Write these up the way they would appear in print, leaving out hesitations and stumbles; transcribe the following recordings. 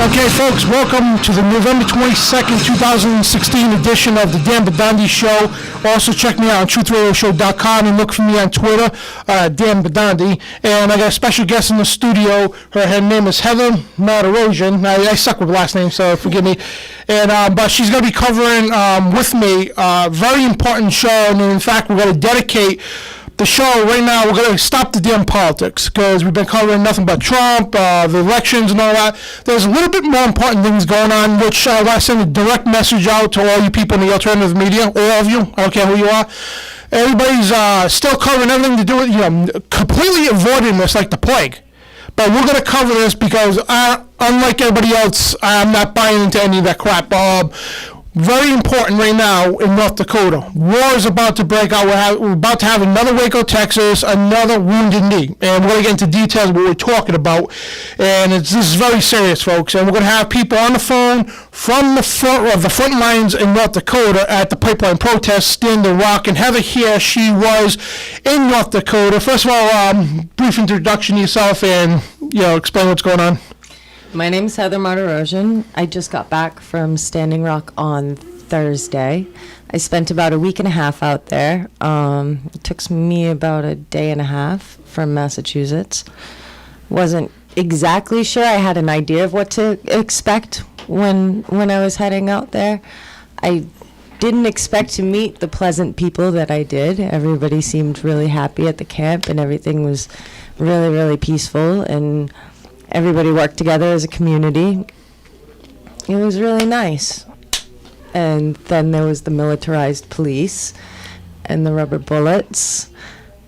Okay, folks, welcome to the November 22nd, 2016 edition of the Dan Bidondi Show. Also, check me out on TruthRadioShow.com and look for me on Twitter, Dan Bidondi. And I got a special guest in the studio. Her name is Heather Martirosian. I suck with last name, so forgive me. And but she's going to be covering with me a very important show. And in fact, we're going to dedicate the show right now. We're going to stop the damn politics because we've been covering nothing but Trump, the elections and all that. There's a little bit more important things going on, which I want to send a direct message out to all you people in the alternative media, all of you. I don't care who you are. Everybody's still covering everything to do with, completely avoiding this like the plague. But we're going to cover this because, unlike everybody else, I'm not buying into any of that crap. Very important right now in North Dakota. War is about to break out. We're about to have another Waco, Texas, another Wounded Knee. And we're going to get into details of what we're talking about. And this is very serious, folks. And we're going to have people on the phone from the front lines in North Dakota at the pipeline protest, Standing Rock. And Heather here, she was in North Dakota. First of all, brief introduction to yourself and, explain what's going on. My name's Heather Martirosian. I just got back from Standing Rock on Thursday. I spent about a week and a half out there. It took me about a day and a half from Massachusetts. Wasn't exactly sure. I had an idea of what to expect when I was heading out there. I didn't expect to meet the pleasant people that I did. Everybody seemed really happy at the camp, and everything was really, really peaceful, and everybody worked together as a community. It was really nice. And then there was the militarized police and the rubber bullets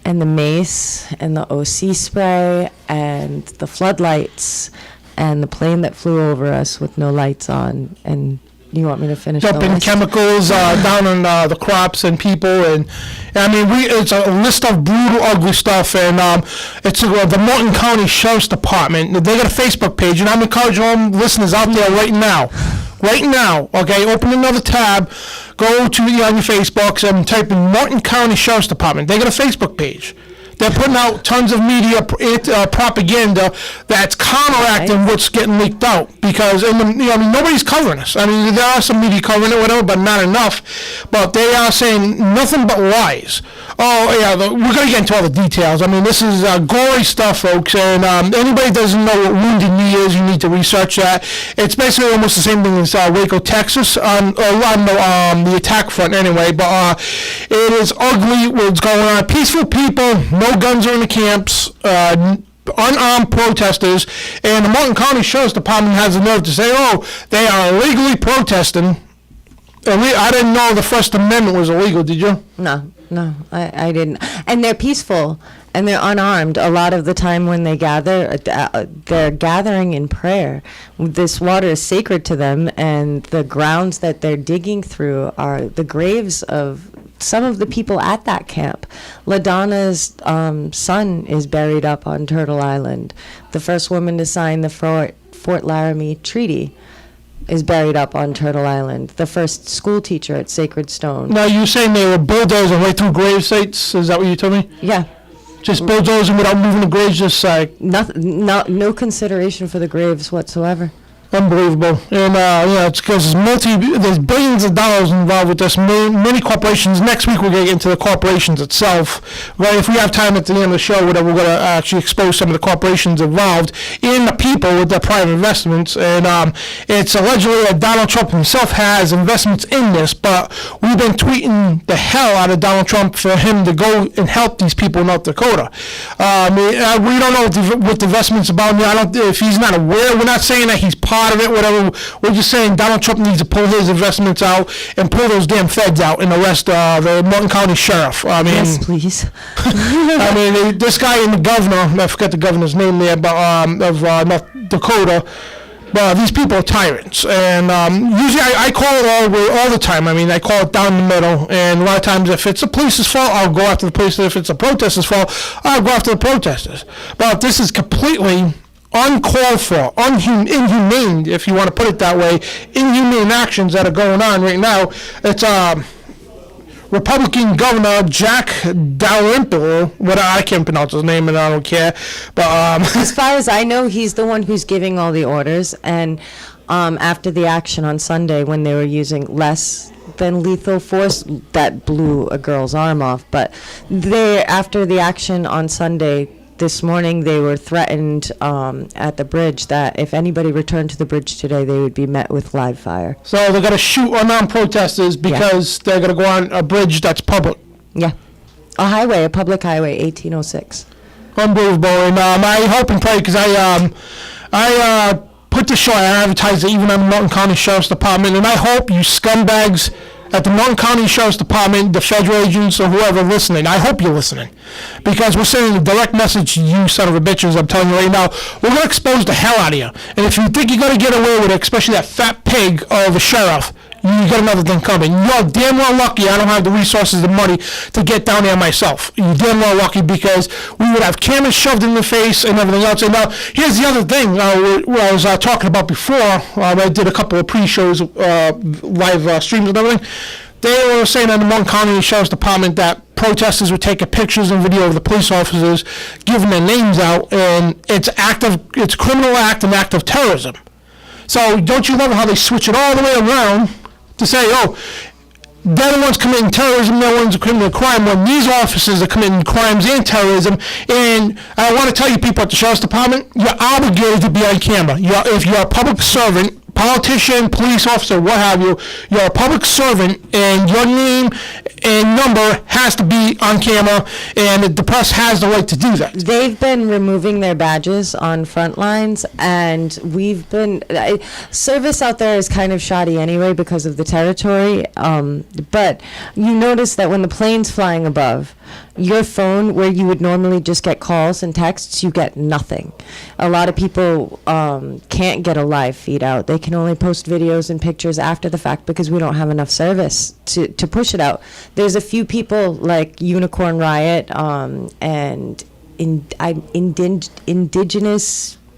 and the mace and the OC spray and the floodlights and the plane that flew over us with no lights on. And you want me to finish the dumping list? Chemicals down on the crops and people, and it's a list of brutal, ugly stuff. And it's the Morton County Sheriff's Department. They got a Facebook page, and I'm encouraging all listeners out there right now. Okay, open another tab, go to on your Facebooks and type in Morton County Sheriff's Department. They got a Facebook page. They're putting out tons of media propaganda that's counteracting what's getting leaked out because nobody's covering us. I mean, there are some media covering it, whatever, but not enough. But they are saying nothing but lies. Oh yeah, we're gonna get into all the details. I mean, this is gory stuff, folks. And anybody that doesn't know what Wounded Knee is, you need to research that. It's basically almost the same thing as Waco, Texas, on the attack front, anyway. But it is ugly what's going on. Peaceful people, no guns are in the camps, unarmed protesters, and the Morton County Sheriff's Department has the nerve to say, they are illegally protesting. I didn't know the First Amendment was illegal, did you? No, I didn't. And they're peaceful, and they're unarmed. A lot of the time when they gather, they're gathering in prayer. This water is sacred to them, and the grounds that they're digging through are the graves of some of the people at that camp. LaDonna's son is buried up on Turtle Island. The first woman to sign the Fort Laramie Treaty is buried up on Turtle Island. The first school teacher at Sacred Stone. Now, you're saying they were bulldozing right through grave sites? Is that what you told me? Yeah. Just bulldozing without moving the graves, just no consideration for the graves whatsoever. Unbelievable. And it's because there's billions of dollars involved with this. Many corporations. Next week we're going to get into the corporations itself. Right? If we have time at the end of the show, whatever, we're going to actually expose some of the corporations involved in the people with their private investments. And it's allegedly that Donald Trump himself has investments in this, but we've been tweeting the hell out of Donald Trump for him to go and help these people in North Dakota. We don't know what the investment's about. If he's not aware, we're not saying that he's part of it, whatever. We're just saying Donald Trump needs to pull his investments out and pull those damn feds out and arrest the Morton County Sheriff. Yes, please. This guy and the governor, I forget the governor's name there, but of North Dakota. But these people are tyrants, and usually I call it all the time. I mean, I call it down the middle, and a lot of times if it's the police's fault, I'll go after the police. If it's the protesters' fault, I'll go after the protesters. But this is completely uncalled for, inhumane, if you want to put it that way, inhumane actions that are going on right now. It's Republican Governor Jack Dalrymple, I can't pronounce his name and I don't care, but As far as I know, he's the one who's giving all the orders. And after the action on Sunday, when they were using less than lethal force, that blew a girl's arm off. But after the action on Sunday, this morning, they were threatened at the bridge that if anybody returned to the bridge today, they would be met with live fire. so they're going to shoot unarmed protesters because they're going to go on a bridge that's public. Yeah. A public highway, 1806. Unbelievable. And I hope and pray because I put the show, I advertised it even on the Morton County Sheriff's Department, and I hope you scumbags at the Morton County Sheriff's Department, the federal agents, or whoever listening, I hope you're listening. Because we're sending a direct message to you son of a bitches, I'm telling you right now, we're going to expose the hell out of you. And if you think you're going to get away with it, especially that fat pig of a sheriff, you got another thing coming. You're damn well lucky I don't have the resources and money to get down there myself. You're damn well lucky because we would have cameras shoved in the face and everything else. And now, here's the other thing what I was talking about before. I did a couple of pre-shows, live streams and everything. They were saying in the Morton County Sheriff's Department that protesters were taking pictures and video of the police officers, giving their names out, and it's criminal act and act of terrorism. So don't you love how they switch it all the way around to say, oh, they're the ones committing terrorism, they're the ones committing a crime, when these officers are committing crimes and terrorism. And I want to tell you people at the Sheriff's Department, you're obligated to be on camera. If you're a public servant, politician, police officer, what have you, you're a public servant, and your name and number has to be on camera, and the press has the right to do that. They've been removing their badges on front lines, and we've been service out there is kind of shoddy anyway because of the territory, but you notice that when the plane's flying above, your phone, where you would normally just get calls and texts, you get nothing. A lot of people can't get a live feed out. They can only post videos and pictures after the fact because we don't have enough service to push it out. There's a few people like Unicorn Riot and indigenous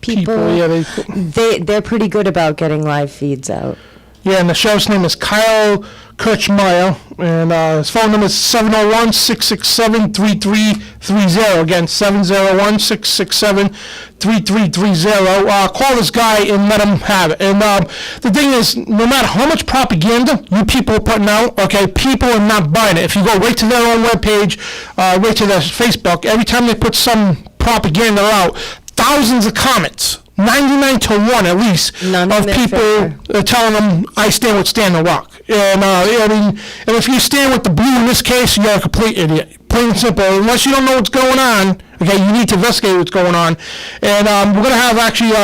people. Yeah, They're pretty good about getting live feeds out. Yeah, and the sheriff's name is Kyle Kirchmeier, and his phone number is 701-667-3330. Again, 701-667-3330. Call this guy and let him have it. And the thing is, no matter how much propaganda you people are putting out, okay, people are not buying it. If you go right to their own webpage, right to their Facebook, every time they put some propaganda out, thousands of comments. 99 to 1 at least of people telling them I stand with Stan the Rock. And and if you stand with the blue in this case, you're a complete idiot. Plain and simple. Unless you don't know what's going on, okay, you need to investigate what's going on. And we're gonna have actually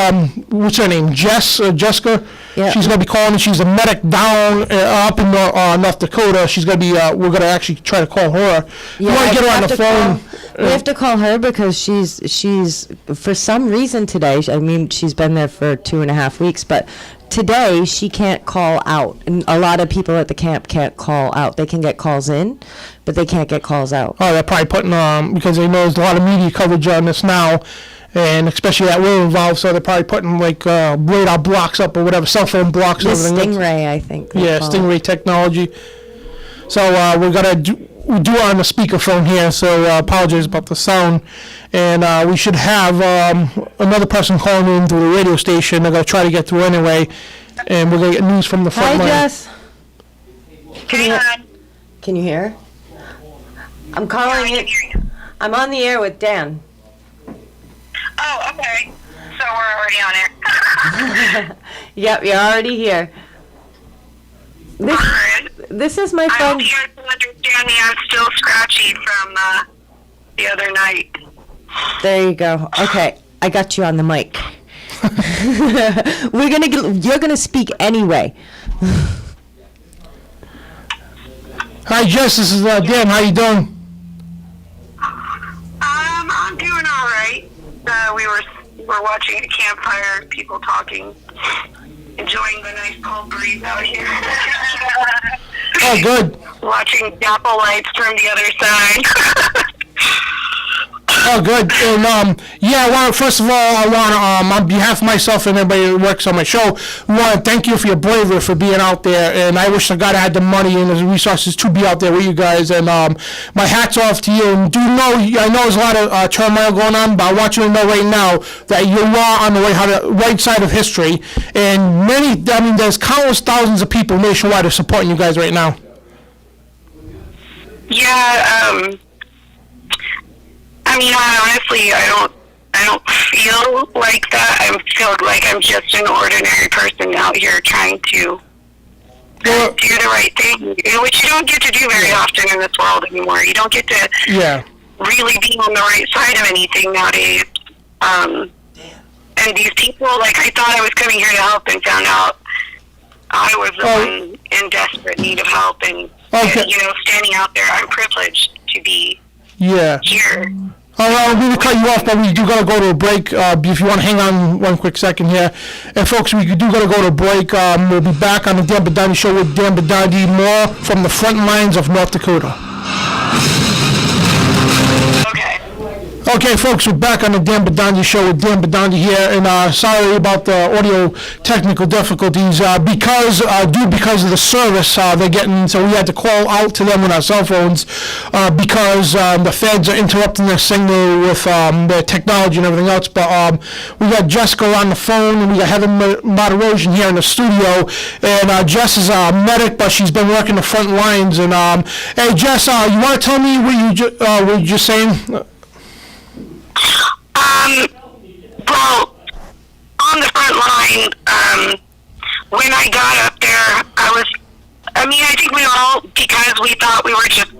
what's her name? Jessica. Yeah. She's gonna be calling, and she's a medic down up in North Dakota. She's gonna be. We're gonna actually try to call her. You want to get her on the phone? We have to call her because she's for some reason today. I mean, she's been there for 2.5 weeks, but today she can't call out. And a lot of people at the camp can't call out. They can get calls in, but they can't get calls out. Oh, they're probably putting because they know there's a lot of media coverage on this now, and especially that we're involved, so they're probably putting like radar blocks up or whatever, cell phone blocks. The everything. Stingray, I think. Yeah, Stingray technology. So we're gonna do it on the speakerphone here. So apologize about the sound, and we should have another person calling in through the radio station. They're gonna try to get through anyway, and we're gonna get news from the front line. Hi, Jess. Hey, Can you hear? I'm calling I you. can hear you. I'm on the air with Dan. Oh, okay. So we're already on air. Yep, you're already here. This is my I phone. hope you guys can understand me. I'm still scratchy from the other night. There you go. Okay, I got you on the mic. You're gonna speak anyway. Hi, Jess. This is Dan. How you doing? I'm doing all right. We're watching a campfire, people talking, enjoying the nice cold breeze out here. Oh, good. Watching apple lights from the other side. Oh, good. And first of all, I want to, on behalf of myself and everybody who works on my show, we want to thank you for your bravery for being out there. And I wish to God I had the money and the resources to be out there with you guys. And my hat's off to you. And I know there's a lot of turmoil going on, but I want you to know right now that you are on the right side of history. And there's countless thousands of people nationwide are supporting you guys right now. Yeah, honestly, I don't feel like that. I feel like I'm just an ordinary person out here trying to do the right thing, which you don't get to do very often in this world anymore. You don't get to really be on the right side of anything nowadays. And these people, I thought I was coming here to help and found out I was the one in desperate need of help. And, standing out there, I'm privileged to be here. I'm going to cut you off, but we do got to go to a break. If you want to hang on one quick second here. And, folks, we do got to go to a break. We'll be back on the Dan Bidondi Show with Dan Bidondi, more from the front lines of North Dakota. Okay, folks, we're back on the Dan Bidondi Show with Dan Bidondi here, and sorry about the audio technical difficulties because of the service they're getting, so we had to call out to them with our cell phones because the feds are interrupting their signal with their technology and everything else. But we got Jessica on the phone, and we got Heather Moderation here in the studio, and Jess is a medic, but she's been working the front lines. And hey, Jess, you want to tell me what you just saying? Well, on the front line, when I got up there, I think we all, because we thought we were just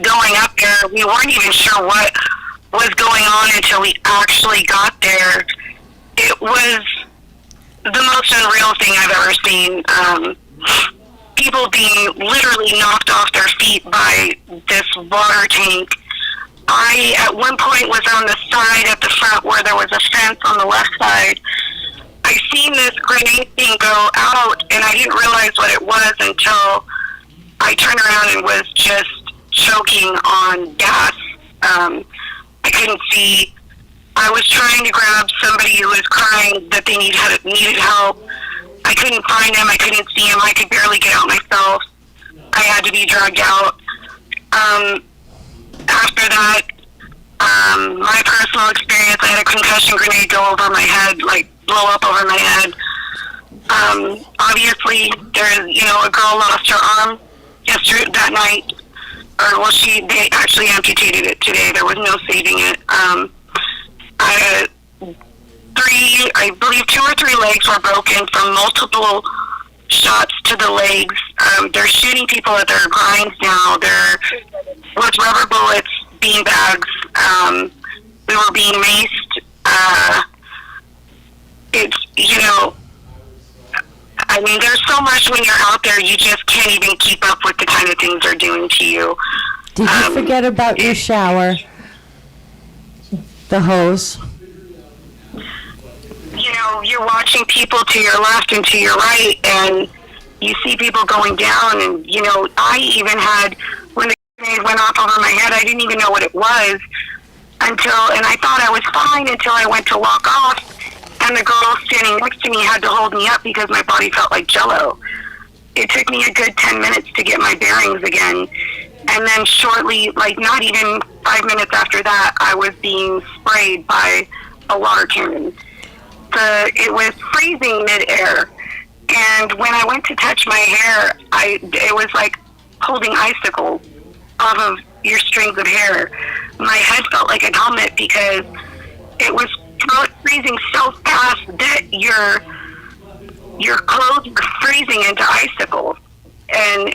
going up there, we weren't even sure what was going on until we actually got there. It was the most unreal thing I've ever seen. People being literally knocked off their feet by this water tank. I, at one point, was on the side at the front where there was a fence on the left side. I seen this grenade thing go out, and I didn't realize what it was until I turned around and was just choking on gas. I couldn't see. I was trying to grab somebody who was crying that they needed help. I couldn't find him. I couldn't see him. I could barely get out myself. I had to be dragged out. After that, my personal experience, I had a concussion grenade go over my head, blow up over my head. Obviously, a girl lost her arm yesterday, that night. They actually amputated it today. There was no saving it. I believe 2 or 3 legs were broken from multiple shots to the legs. They're shooting people at their grinds now. There was rubber bullets, bean bags. We were being maced. There's so much when you're out there, you just can't even keep up with the kind of things they're doing to you. Did you forget about your shower? The hose? You're watching people to your left and to your right, and you see people going down, and, I even had, when the grenade went off over my head, I didn't even know what it was and I thought I was fine until I went to walk off, and the girl standing next to me had to hold me up because my body felt like Jell-O. It took me a good 10 minutes to get my bearings again, and then shortly, not even 5 minutes after that, I was being sprayed by a water cannon. It was freezing midair, and when I went to touch my hair, it was like holding icicles off of your strings of hair. My head felt like a helmet because it was freezing so fast that your clothes were freezing into icicles, and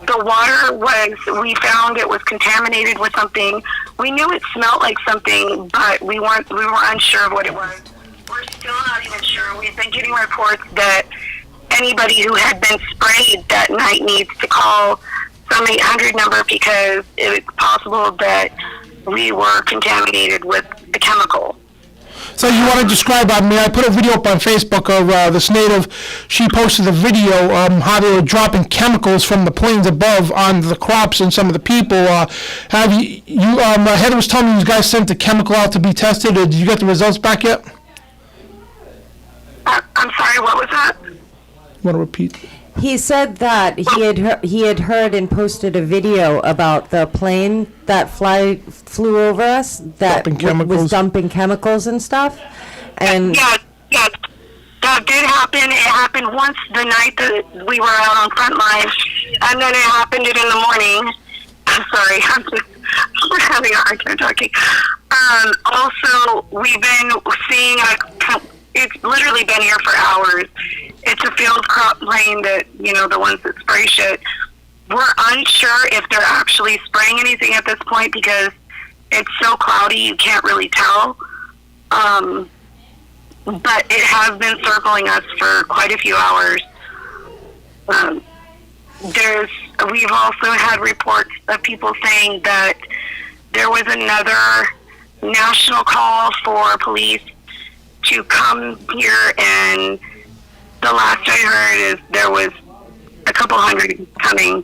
the water we found it was contaminated with something. We knew it smelled like something, but we were unsure of what it was. We're still not even sure. We've been getting reports that anybody who had been sprayed that night needs to call some 800 number because it's possible that we were contaminated with the chemical. So you want to describe, I put a video up on Facebook of this native. She posted a video how they were dropping chemicals from the planes above on the crops and some of the people. Have Heather was telling me you guys sent the chemical out to be tested. Did you get the results back yet? I'm sorry, what was that? Want to repeat? He said that he had heard and posted a video about the plane that flew over us that was dumping chemicals and stuff. And yeah, that did happen. It happened once the night that we were out on front line, and then it happened in the morning. I'm sorry, we're having a hard time talking. Also, we've been seeing it's literally been here for hours. It's a field crop plane that, the ones that spray shit. We're unsure if they're actually spraying anything at this point because it's so cloudy you can't really tell. But it has been circling us for quite a few hours. We've also had reports of people saying that there was another national call for police to come here, and the last I heard is there was a couple hundred coming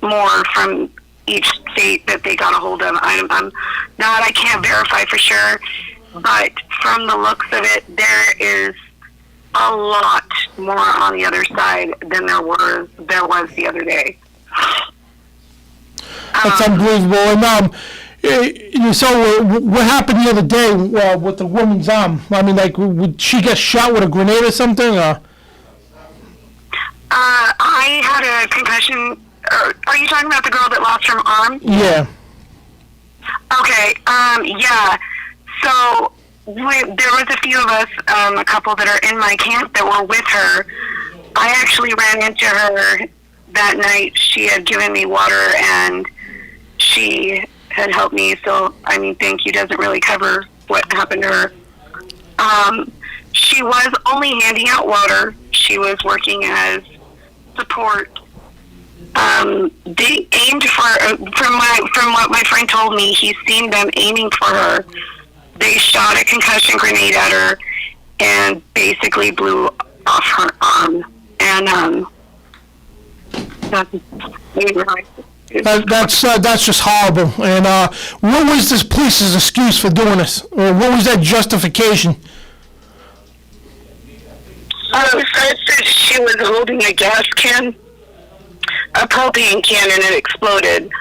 more from each state that they got a hold of. I can't verify for sure, but from the looks of it, there is a lot more on the other side than there was the other day. That's unbelievable. And so what happened the other day with the woman's arm? I mean, would she get shot with a grenade or something? I had a concussion. Are you talking about the girl that lost her arm? Yeah. Okay. Yeah. So there was a few of us, a couple that are in my camp that were with her. I actually ran into her that night. She had given me water and she had helped me. So, thank you doesn't really cover what happened to her. She was only handing out water. She was working as support. They aimed for, from what my friend told me, he's seen them aiming for her. They shot a concussion grenade at her and basically blew off her arm. And that's just horrible. And what was this police's excuse for doing this? Or what was that justification? Besides that she was holding a gas can, a propane can, and it exploded.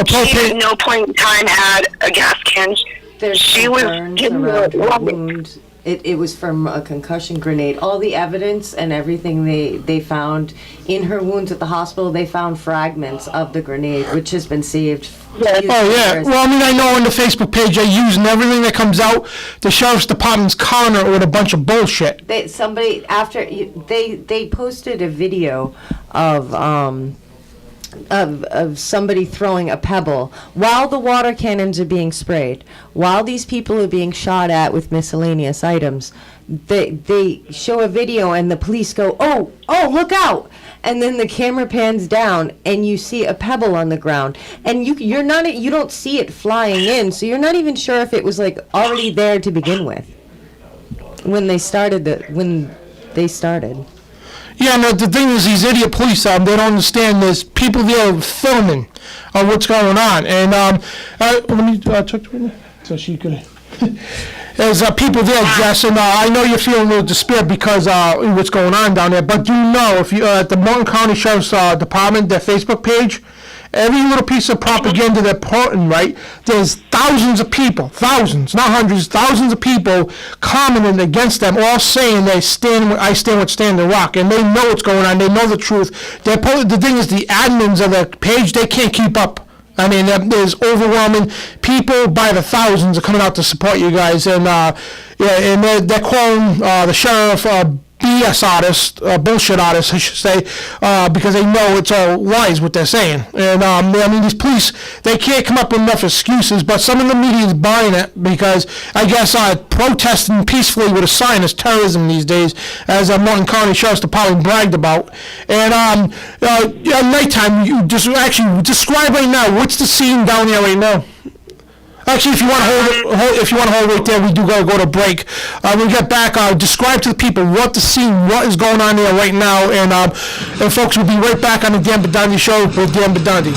She at no point in time had a gas can. She was given a wound. It was from a concussion grenade. All the evidence and everything they found in her wounds at the hospital, they found fragments of the grenade, which has been saved. Oh, yeah. Well, I know on the Facebook page I use and everything that comes out, the Sheriff's Department's coroner with a bunch of bullshit. They posted a video of somebody throwing a pebble while the water cannons are being sprayed, while these people are being shot at with miscellaneous items. They show a video and the police go, oh, look out. And then the camera pans down and you see a pebble on the ground, and you don't see it flying in, so you're not even sure if it was already there to begin with when they started. Yeah, no, the thing is, these idiot police, they don't understand there's people there filming what's going on. And let me talk to her so she could... There's people there, Jess, and I know you're feeling a little despair because what's going on down there, but do know, if you at the Morton County Sheriff's Department, their Facebook page, every little piece of propaganda they're putting, right, there's thousands of people, thousands, not hundreds, thousands of people commenting against them, all saying I stand with Standing Rock, and they know what's going on, they know the truth. The thing is, the admins of the page, they can't keep up. There's overwhelming people by the thousands are coming out to support you guys, and they're calling the sheriff BS artist, bullshit artist, I should say, because they know it's all lies what they're saying. And these police, they can't come up with enough excuses, but some of the media is buying it because I guess protesting peacefully with a sign is terrorism these days, as Morton County Sheriff's Department bragged about. And at nighttime, you just actually describe right now, what's the scene down there right now? Actually, if you want to hold right there, we do gotta go to break. When we get back, describe to the people what the scene, what is going on there right now, and folks, we'll be right back on the Dan Bidondi Show with Dan Bidondi.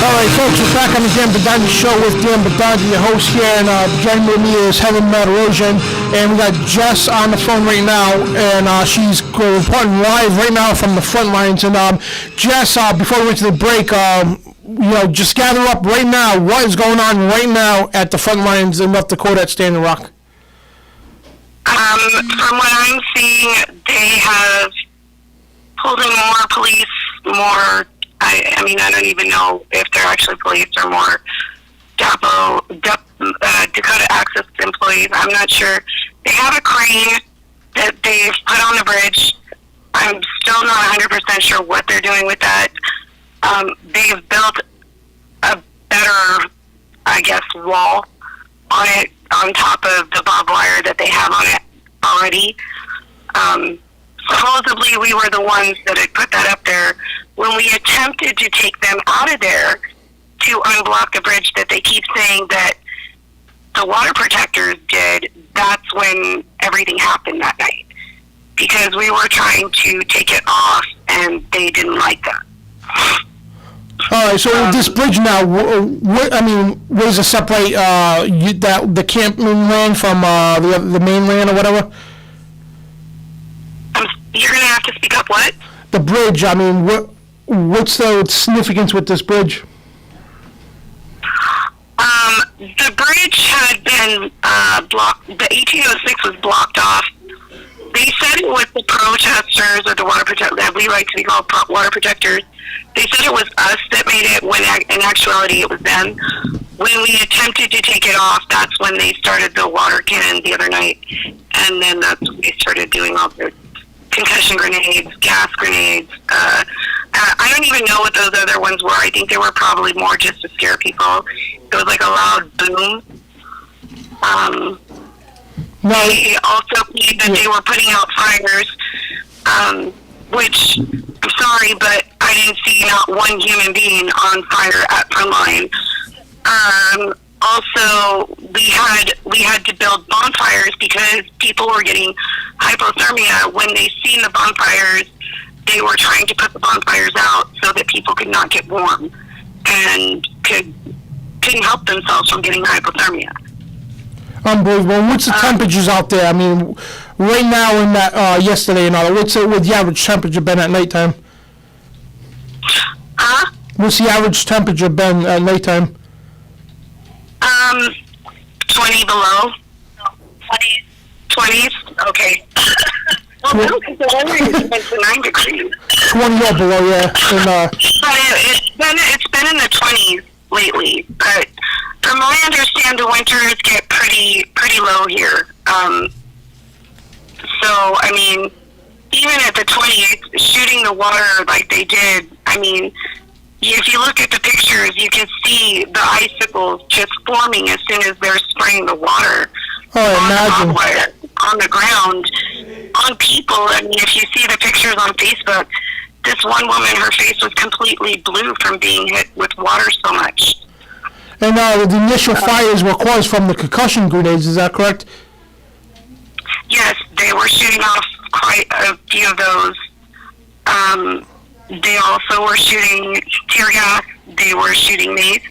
All right, folks, we're back on the Dan Bidondi Show with Dan Bidondi, your host here, and joining with me is Helen Matarosian, and we got Jess on the phone right now, and she's reporting live right now from the front lines. And Jess, before we went to the break, just gather up right now. What is going on right now at the front lines in North Dakota at Standing Rock? From what I'm seeing, they have pulled in more police, more. I mean, I don't even know if they're actually police or more Dakota Access employees. I'm not sure. They have a crane that they've put on the bridge. I'm still not 100% sure what they're doing with that. They've built a better, I guess, wall on it, on top of the barbed wire that they have on it already. Supposedly, we were the ones that had put that up there. When we attempted to take them out of there to unblock the bridge that they keep saying that the water protectors did, that's when everything happened that night. Because we were trying to take it off, and they didn't like that. All right, so this bridge now, what does it separate the camping land from the mainland or whatever? You're going to have to speak up, what? The bridge, what's the significance with this bridge? The bridge had been blocked. The 1806 was blocked off. They said it was the protesters or the water protectors, that we like to be called water protectors. They said it was us that made it, when in actuality it was them. When we attempted to take it off, that's when they started the water cannon the other night. And then that's when they started doing all the concussion grenades, gas grenades. I don't even know what those other ones were. I think they were probably more just to scare people. It was like a loud boom. They also claimed that they were putting out fires, which, I'm sorry, but I didn't see not one human being on fire at Frontline. Also, we had to build bonfires because people were getting hypothermia. When they seen the bonfires, they were trying to put the bonfires out so that people could not get warm and couldn't help themselves from getting hypothermia. Unbelievable. What's the temperatures out there? Right now in that yesterday and all, what's the average temperature been at nighttime? Huh? What's the average temperature been at nighttime? 20 below. 20s? Okay. Well, no, because the weather has been to 9 degrees. 20 or below, yeah. But it's been in the 20s lately. But from what I understand, the winters get pretty low here. So, even at the 20s, shooting the water like they did, if you look at the pictures, you can see the icicles just forming as soon as they're spraying the water on the ground, on people. If you see the pictures on Facebook, this one woman, her face was completely blue from being hit with water so much. And the initial fires were caused from the concussion grenades, is that correct? Yes, they were shooting off quite a few of those. They also were shooting tear gas. They were shooting mace.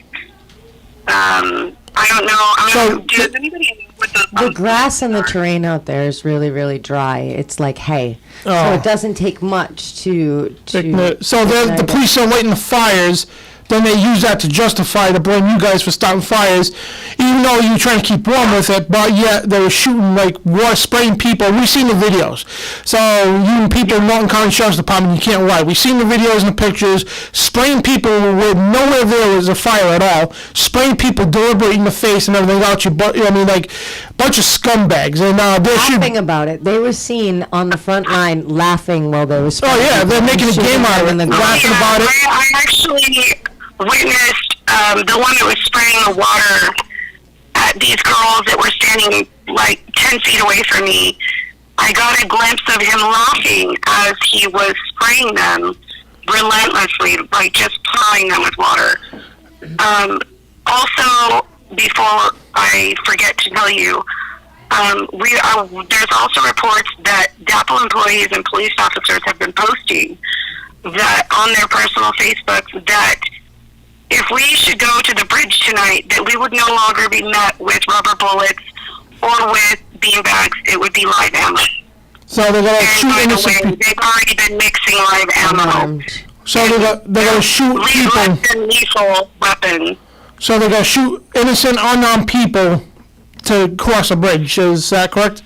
I don't know. Does anybody know what those The grass and the terrain out there is really, really dry. It's like hay. So it doesn't take much to So the police are lighting the fires. Then they use that to justify to blame you guys for starting fires, even though you're trying to keep warm with it. But yet they were shooting water, spraying people. We've seen the videos. So you people in Morton County Sheriff's Department, you can't lie. We've seen the videos and the pictures, spraying people with nowhere there was a fire at all, spraying people deliberately in the face and everything else. Bunch of scumbags. And they're laughing about it. They were seen on the front line laughing while they were spraying. Oh yeah, they're making a game out of it, laughing about it. I actually witnessed the one that was spraying the water at these girls that were standing 10 feet away from me. I got a glimpse of him laughing as he was spraying them, relentlessly, like just plowing them with water. Also, before I forget to tell you, there's also reports that DAPL employees and police officers have been posting that on their personal Facebooks that if we should go to the bridge tonight, that we would no longer be met with rubber bullets or with beanbags. It would be live ammo. So they're going to shoot And by the innocent way, people. they've already been mixing live ammo. Unarmed. So they're going to shoot people. Less than lethal weapons. So they're going to shoot innocent, unarmed people to cross a bridge. Is that correct?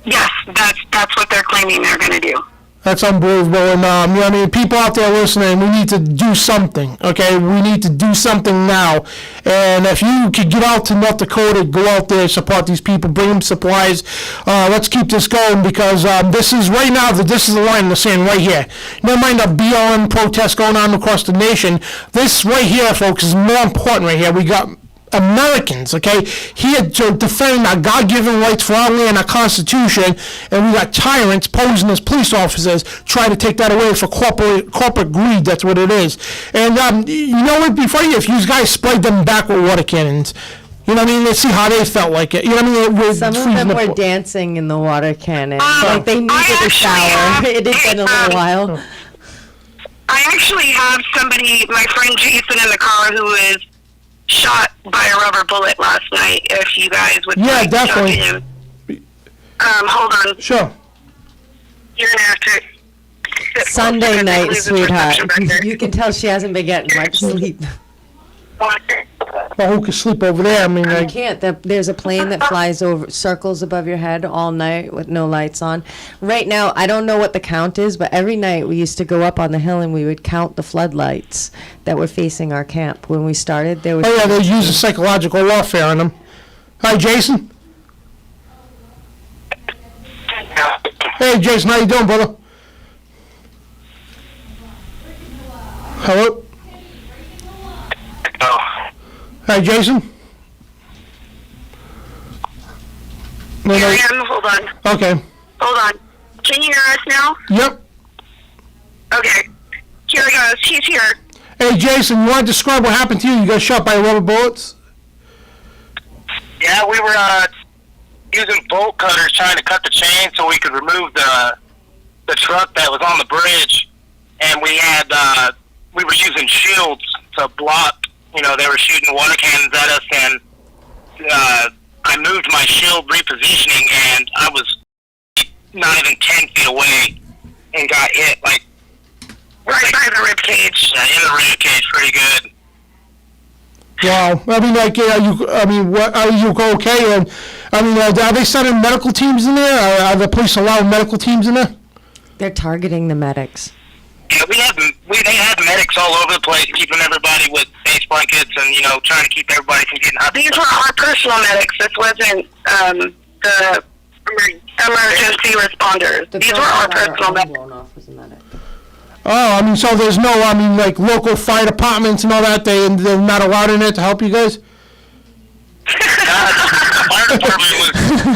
Yes, that's what they're claiming they're going to do. That's unbelievable. And, you know, I mean, people out there listening, we need to do something, okay? We need to do something now. And if you could get out to North Dakota, go out there, support these people, bring them supplies. Let's keep this going because this is, right now, this is the line in the sand right here. Never mind the BLM protests going on across the nation. This right here, folks, is more important right here. We got Americans, okay, here to defend our God-given rights for our land, our Constitution, and we got tyrants posing as police officers trying to take that away for corporate greed. That's what it is. And you know what? Before if you guys sprayed them back with water cannons, you know what I mean? Let's see how they felt like it. You know what I mean? Some of them were dancing in the water cannon. Like they needed I a shower. It had been a little while. I actually have somebody, my friend Jason in the car, who is shot by a rubber bullet last night. If you guys would Yeah, like definitely. to talk to him. Hold on. Sure. You're gonna have to sit Sunday close because I night, lose the sweetheart. reception back there. You can tell she hasn't been getting much sleep. Well, who could sleep over there? I mean, You like, can't. There's a plane that flies over, circles above your head all night with no lights on. Right now, I don't know what the count is, but every night we used to go up on the hill and we would count the floodlights that were facing our camp. When we started, there was. oh yeah, they're using psychological warfare on them. Hi, Jason. Hey, Jason, how you doing, brother? Hello? Hi, Jason? No, Here no. I am. Hold on. Okay. Hold on. Can you hear us now? Yep. Okay. Here it goes. He's here. Hey, Jason, you want to describe what happened to you? You got shot by rubber bullets? Yeah, we were using bolt cutters trying to cut the chain so we could remove the truck that was on the bridge, and we were using shields to block. You know, they were shooting water cannons at us, and I moved my shield repositioning, and I was not even 10 feet away and got hit, like Right by the rib cage. in the rib cage pretty good. Wow. I mean, like, are you okay? And I mean, are they sending medical teams in there? Are the police allowing medical teams in there? They're targeting the medics. Yeah, they had medics all over the place, keeping everybody with face blankets and, you know, trying to keep everybody from getting hot. These were our personal medics. This wasn't the emergency responders. These were our personal medics. Blown off was a medic. Oh, I mean, so there's no, I mean, like, local fire departments and all that, they're not allowed in there to help you guys? The fire department was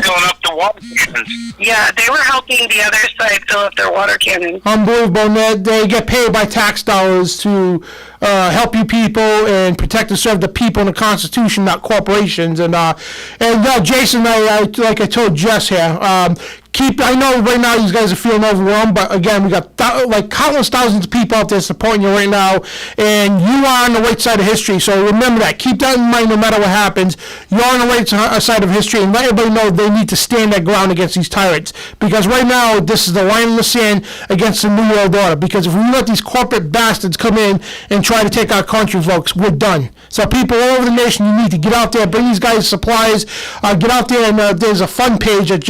filling up the water cannons. Yeah, they were helping the other side fill up their water cannon. Unbelievable. And they get paid by tax dollars to help you people and protect and serve the people and the Constitution, not corporations. And Jason, like I told Jess here, I know right now you guys are feeling overwhelmed, but again, we got countless thousands of people out there supporting you right now, and you are on the right side of history. So remember that. Keep that in mind no matter what happens. You're on the right side of history, and let everybody know they need to stand their ground against these tyrants. Because right now, this is the line in the sand against the New World Order. Because if we let these corporate bastards come in and try to take our country, folks, we're done. So people all over the nation, you need to get out there, bring these guys supplies, get out there, and there's a fund page that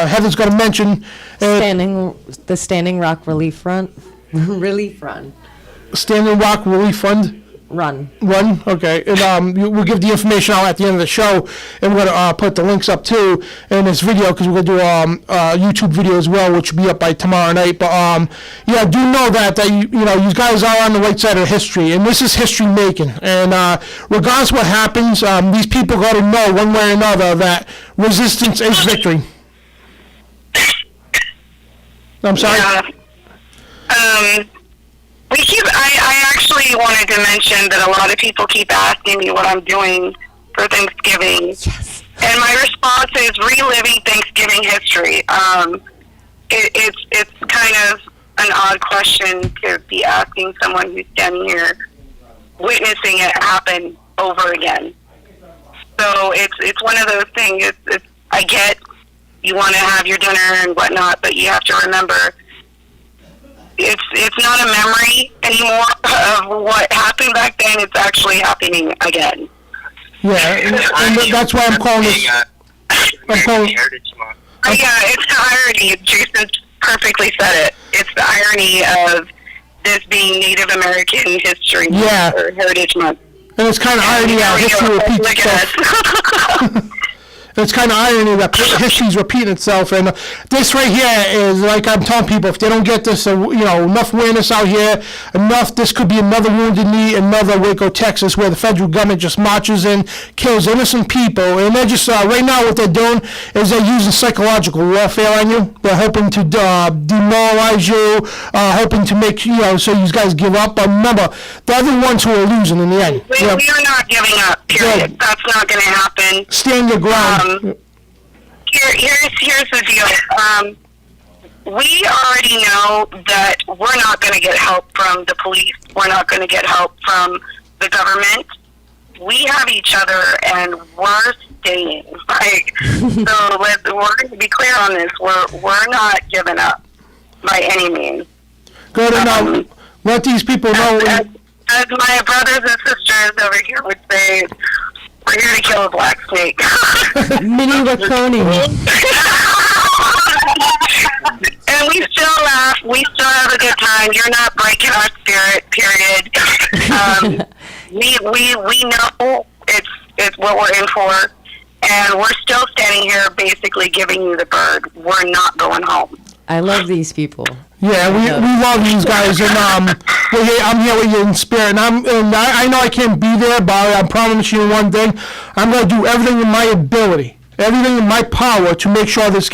Heather's going to mention. The Standing Rock Relief Front. Relief Run. Standing Rock Relief Fund. Run. Okay. And we'll give the information out at the end of the show, and we're going to put the links up too in this video, because we're going to do a YouTube video as well, which will be up by tomorrow night. But yeah, do know that you guys are on the right side of history, and this is history making. And regardless of what happens, these people got to know one way or another that resistance is victory. I'm sorry. Yeah. I actually wanted to mention that a lot of people keep asking me what I'm doing for Thanksgiving. Yes. And my response is reliving Thanksgiving history. It's kind of an odd question to be asking someone who's standing here witnessing it happen over again. So it's one of those things. I get you want to have your dinner and whatnot, but you have to remember it's not a memory anymore of what happened back then. It's actually happening again. Yeah, and that's why I'm calling this. I'm calling. Yeah, it's the irony. Jason perfectly said it. It's the irony of this being Native American History Month or Heritage Month. And it's kind of irony how history repeats itself. It's kind of irony that history's repeating itself, and this right here is like I'm telling people, if they don't get this, enough awareness out here, this could be another Wounded Knee, another Waco, Texas, where the federal government just marches in, kills innocent people, and they're just, right now what they're doing is they're using psychological warfare on you. They're hoping to demoralize you, hoping to make, so you guys give up, but remember, they're the ones who are losing in the end. We are not giving up, period. Yeah. That's not going to happen. Stand your ground. Here's the deal. We already know that we're not going to get help from the police. We're not going to get help from the government. We have each other, and we're staying. So we're going to be clear on this. We're not giving up by any means. Good enough. Let these people know. As my brothers and sisters over here would say, we're here to kill a black snake. Mini Waconi. And we still laugh. We still have a good time. You're not breaking our spirit, period. We know it's what we're in for. And we're still standing here basically giving you the bird. We're not going home. I love these people. Yeah, we love these guys, and I'm here with you in spirit, and I know I can't be there, but I promise you one thing: I'm going to do everything in my ability, everything in my power to make sure all this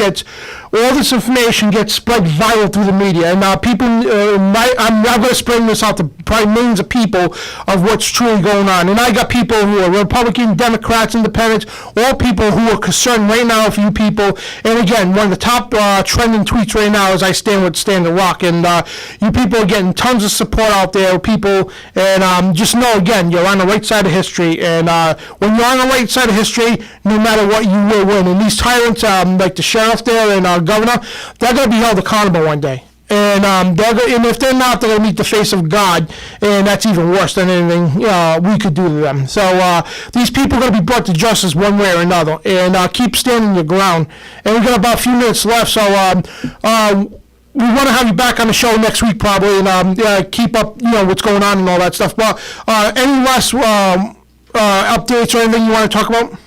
information gets spread viral through the media. And people, I'm going to spread this out to probably millions of people of what's truly going on. And I got people who are Republican, Democrats, Independents, all people who are concerned right now for you people. And again, one of the top trending tweets right now is I stand with Stand the Rock. And you people are getting tons of support out there, people. And just know, again, you're on the right side of history. And when you're on the right side of history, no matter what, you will win. And these tyrants, like the sheriff there and our governor, they're going to be held accountable one day. And and if they're not, they're going to meet the face of God, and that's even worse than anything we could do to them. So these people are going to be brought to justice one way or another, and keep standing your ground. And we've got about a few minutes left, so we want to have you back on the show next week probably, and keep up what's going on and all that stuff. But any last updates or anything you want to talk about?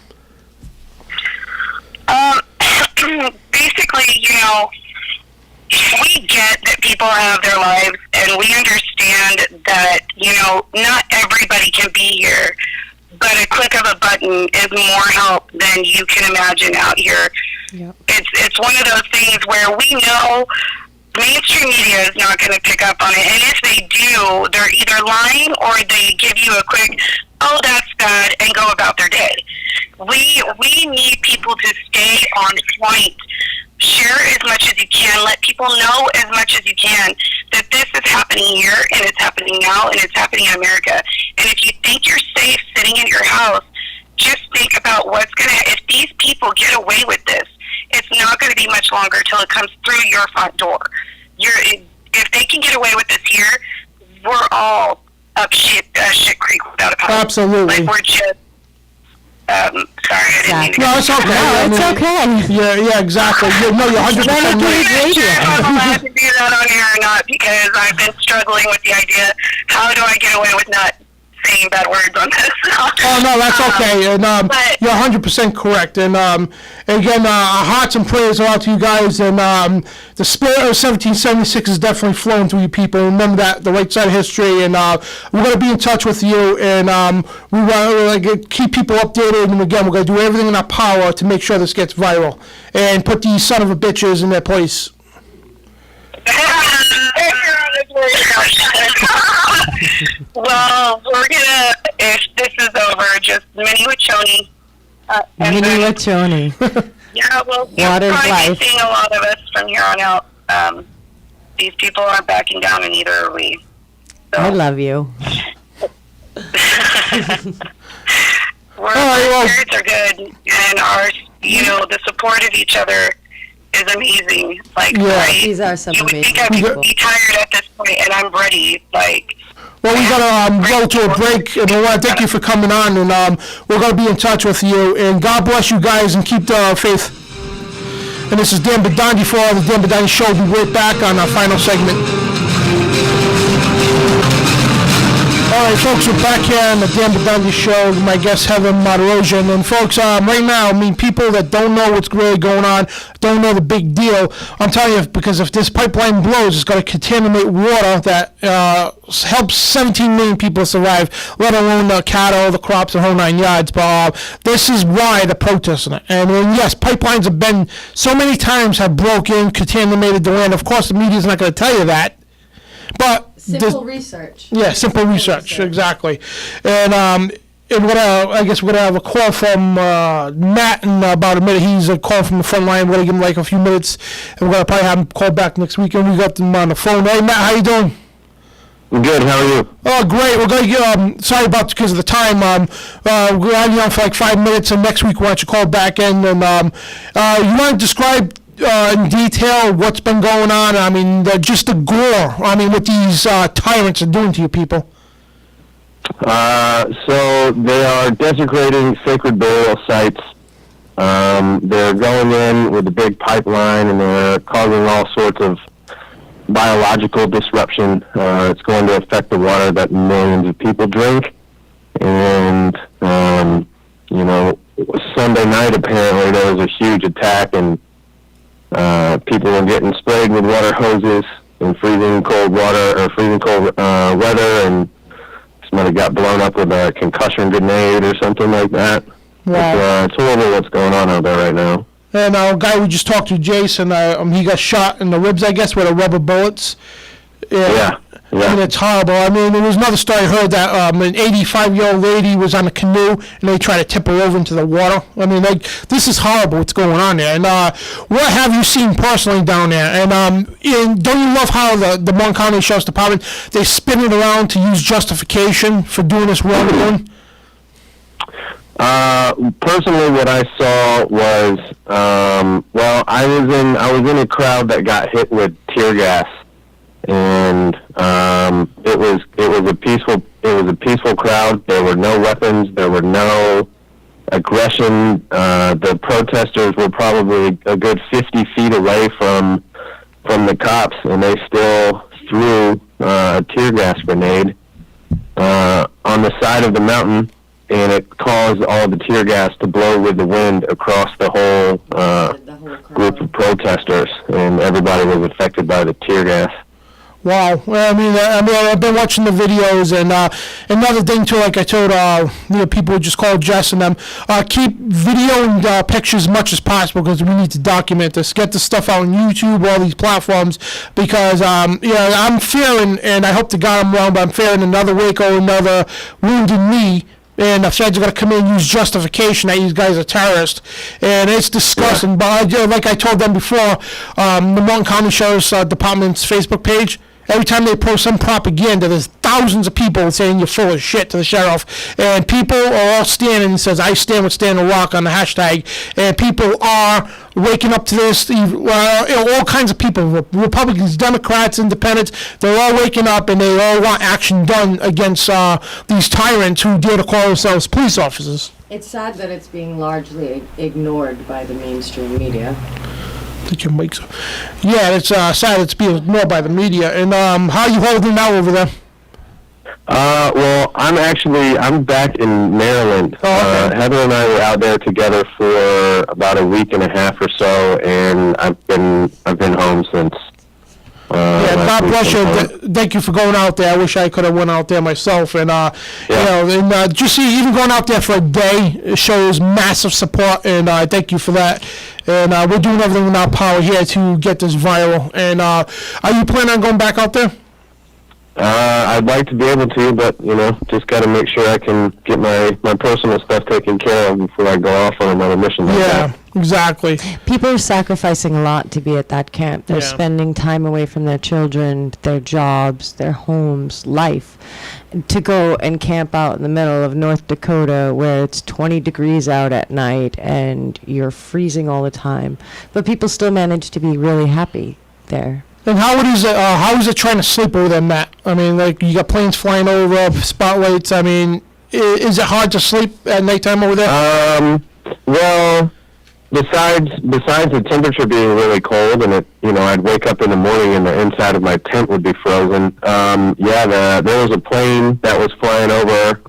Basically, we get that people have their lives, and we understand that, not everybody can be here, but a click of a button is more help than you can imagine out here. Yep. It's one of those things where we know mainstream media is not going to pick up on it, and if they do, they're either lying or they give you a quick, oh, that's bad, and go about their day. We need people to stay on point. Share as much as you can. Let people know as much as you can that this is happening here, and it's happening now, and it's happening in America. And if you think you're safe sitting in your house, just think about what's going to, if these people get away with this, it's not going to be much longer till it comes through your front door. If they can get away with this here, we're all up shit creek without a paddle. Absolutely. Like, we're just, sorry, I didn't mean to. No, it's okay. No, it's okay. Yeah, exactly. You're 100% I'm not right. sure if I'm allowed to do that on air or not, because I've been struggling with the idea, how do I get away with not saying bad words on this? Oh, no, that's okay. And but, you're 100% correct. And again, our hearts and prayers are out to you guys. And the spirit of 1776 is definitely flowing through you people. Remember that, the right side of history. And we're going to be in touch with you. And we want to keep people updated. And again, we're going to do everything in our power to make sure this gets viral and put these son of a bitches in their place. You're on this worry about that. Well, we're gonna, if this is over, just mini Wachoni. Mini Wachoni. Yeah, well, you'll Water's probably life. be seeing a lot of us from here on out. These people aren't backing down, and neither are we. So. I love you. Our spirits are good, and our, the support of each other is amazing. Like, These are some you would amazing think people. I'd be tired at this point, and I'm ready. Like, Well, we gotta go to a break, and I want to thank you for coming on, and we're gonna be in touch with you. And God bless you guys, and keep the faith. And this is Dan Bidondi for the Dan Bidondi Show. We'll be right back on our final segment. All right, folks, we're back here on the Dan Bidondi Show. My guest, Heather Martirosian. And, folks, right now, people that don't know what's really going on, don't know the big deal, I'm telling you, because if this pipeline blows, it's going to contaminate water that helps 17 million people survive, let alone the cattle, the crops, the whole 9 yards. But this is why they're protesting it. And, yes, pipelines have been so many times have broken, contaminated the land. Of course, the media's not going to tell you that. But Simple research. yeah, simple research, exactly. And I guess we're gonna have a call from Matt in about a minute. He's a call from the front line. We're gonna give him like a few minutes, and we're gonna probably have him call back next week. And we got them on the phone. Hey, Matt, how you doing? Good. How are you? Oh, great. We're gonna get. Sorry about because of the time. We're on you on for like 5 minutes, and next week why don't you call back in and you want to describe in detail what's been going on? I mean, just the gore. I mean, what these tyrants are doing to you people. So they are desecrating sacred burial sites. They're going in with a big pipeline, and they're causing all sorts of biological disruption. It's going to affect the water that millions of people drink. And, Sunday night, apparently, there was a huge attack, and people were getting sprayed with water hoses in freezing cold water, or freezing cold weather, and somebody got blown up with a concussion grenade or something like that. Wow. It's horrible what's going on out there right now. And a guy we just talked to, Jason, he got shot in the ribs, I guess, with rubber bullets. Yeah. I mean, it's horrible. I mean, there was another story I heard that an 85-year-old lady was on a canoe, and they tried to tip her over into the water. I mean, this is horrible what's going on there. And what have you seen personally down there? And don't you love how the Morton County Sheriff's Department, they spin it around to use justification for doing this wrongdoing? Personally, what I saw was, I was in a crowd that got hit with tear gas, and it was a peaceful crowd. There were no weapons. There were no aggression. The protesters were probably a good 50 feet away from the cops, and they still threw a tear gas grenade on the side of the mountain. And it caused all the tear gas to blow with the wind across the whole group of protesters, and everybody was affected by the tear gas. Wow. Well, I mean, I've been watching the videos, and another thing too, like I told people who just called Jess and them, keep video and pictures as much as possible because we need to document this. Get the stuff out on YouTube, all these platforms, because I'm fearing, and I hope to God I'm wrong, but I'm fearing another Waco, another Wounded Knee. And the feds are going to come in and use justification that these guys are terrorists. And it's disgusting. Yeah. But like I told them before, the Morton County Sheriff's Department's Facebook page, every time they post some propaganda, there's thousands of people saying you're full of shit to the sheriff. And people are all standing and says, I stand with Stand and Rock on the hashtag. And people are waking up to this. All kinds of people, Republicans, Democrats, Independents, they're all waking up and they all want action done against these tyrants who dare to call themselves police officers. It's sad that it's being largely ignored by the mainstream media. Yeah, it's sad it's being ignored by the media. And how are you holding now over there? I'm back in Maryland. Oh, okay. Heather and I were out there together for about a week and a half or so, and I've been home since. God bless you. Thank you for going out there. I wish I could have went out there myself. And just see, even going out there for a day, it shows massive support. And thank you for that. And we're doing everything in our power here to get this viral. And are you planning on going back out there? I'd like to be able to, but, just got to make sure I can get my personal stuff taken care of before I go off on another mission like Yeah, that. exactly. People are sacrificing a lot to be at that camp. They're Yeah. spending time away from their children, their jobs, their homes, life, to go and camp out in the middle of North Dakota where it's 20 degrees out at night and you're freezing all the time. But people still manage to be really happy there. And how is it trying to sleep over there, Matt? I mean, like, you got planes flying over, spotlights. I mean, is it hard to sleep at nighttime over there? Well, besides the temperature being really cold and I'd wake up in the morning and the inside of my tent would be frozen. There was a plane that was flying over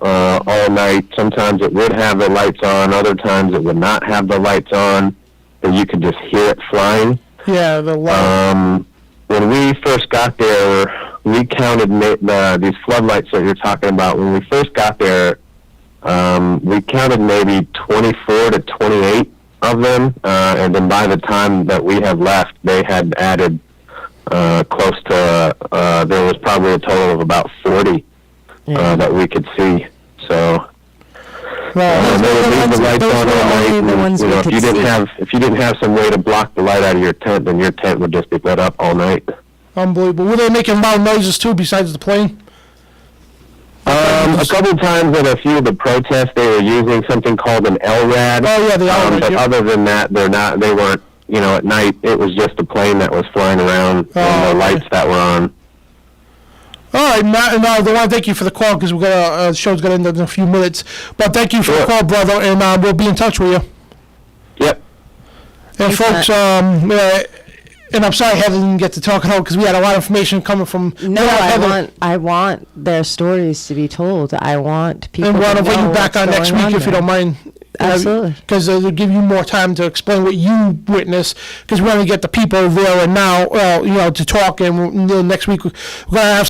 all night. Sometimes it would have the lights on. Other times it would not have the lights on, and you could just hear it flying. Yeah, the light. When we first got there, we counted these floodlights that you're talking about. When we first got there, we counted maybe 24 to 28 of them, and then by the time that we had left, they had added close to, there was probably a total of about 40 that we could see. So they would leave the lights on all night, and, if you didn't have some way to block the light out of your tent, then your tent would just be lit up all night. Unbelievable. Were they making loud noises too besides the plane? A couple times at a few of the protests, they were using something called an LRAD. Oh yeah, the LRAD. But other than that, they weren't. At night it was just a plane that was flying around and the lights that were on. All right, Matt, and I want to thank you for the call because the show's going to end in a few minutes. But thank you for the call, brother, and we'll be in touch with you. Yep. And folks, and I'm sorry Heather didn't get to talk at all because we had a lot of information coming from. No, I want their stories to be told. I want people. And to want to know bring you back what's on next going week if you there. don't mind. Absolutely. Because they'll give you more time to explain what you witnessed. Because we want to get the people there and now, to talk. And next week we're going to have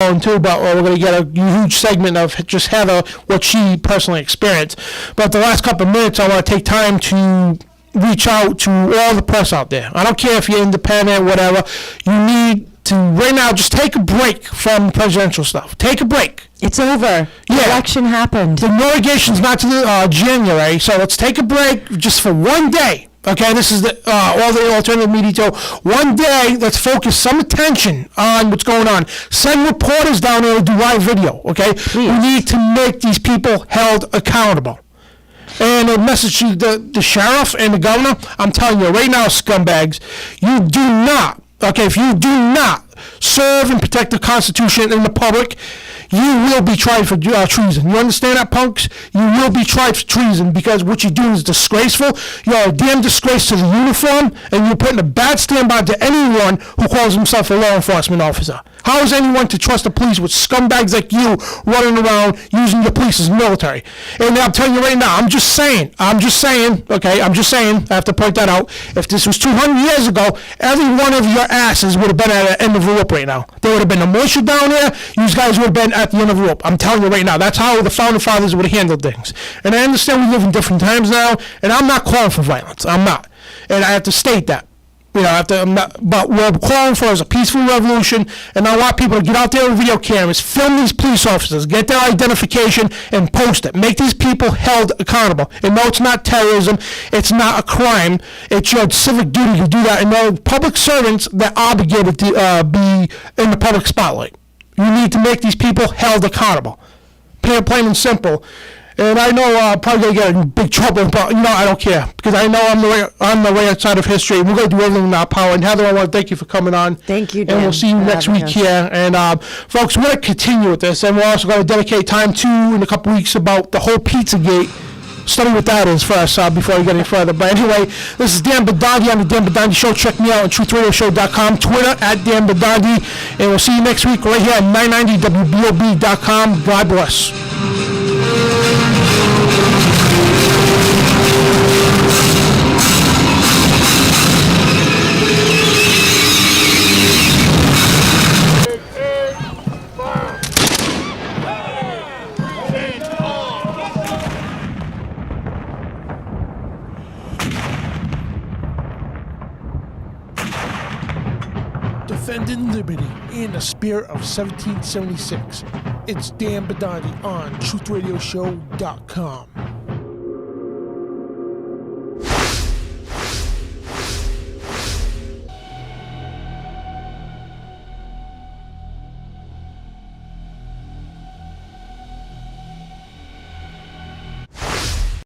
on too, but we're going to get a huge segment of just Heather, what she personally experienced. But the last couple of minutes, I want to take time to reach out to all the press out there. I don't care if you're independent, whatever. You need to, right now, just take a break from presidential stuff. Take a break. It's over. The election happened. The irrigation's not to the January, so let's take a break just for one day. Okay, this is all the alternative media too. One day, let's focus some attention on what's going on. Send reporters down there to do live video, okay? Please. We need to make these people held accountable. And a message to the sheriff and the governor, I'm telling you right now, scumbags, you do not, if you do not serve and protect the Constitution and the public, you will be tried for treason. You understand that, punks? You will be tried for treason because what you're doing is disgraceful. You're a damn disgrace to the uniform, and you're putting a bad standby to anyone who calls himself a law enforcement officer. How is anyone to trust the police with scumbags like you running around using the police as military? And I'm telling you right now, I'm just saying, I have to point that out. If this was 200 years ago, every one of your asses would have been at the end of the rope right now. There would have been a militia down there. You guys would have been at the end of the rope. I'm telling you right now, that's how the founding fathers would have handled things. And I understand we live in different times now, and I'm not calling for violence. I'm not. And I have to state that. But what we're calling for is a peaceful revolution, and I want people to get out there with video cameras, film these police officers, get their identification, and post it. Make these people held accountable. And no, it's not terrorism. It's not a crime. It's your civic duty to do that. And no public servants that are obligated to be in the public spotlight. You need to make these people held accountable. Plain and simple. And I know I'm probably going to get in big trouble, but, I don't care. Because I know I'm the right side of history. We're going to do everything in our power. And Heather, I want to thank you for coming on. Thank you, Dan. And we'll see you next week here. And, folks, we're going to continue with this. And we're also going to dedicate time, too, in a couple weeks about the whole Pizzagate. Study what that is first before we get any further. But anyway, this is Dan Bidondi on the Dan Bidondi Show. Check me out on TruthRadioShow.com, Twitter at Dan Bidondi. And we'll see you next week right here at 990WBOB.com. God bless. defending liberty in the spirit of 1776. It's Dan Bidondi on TruthRadioShow.com.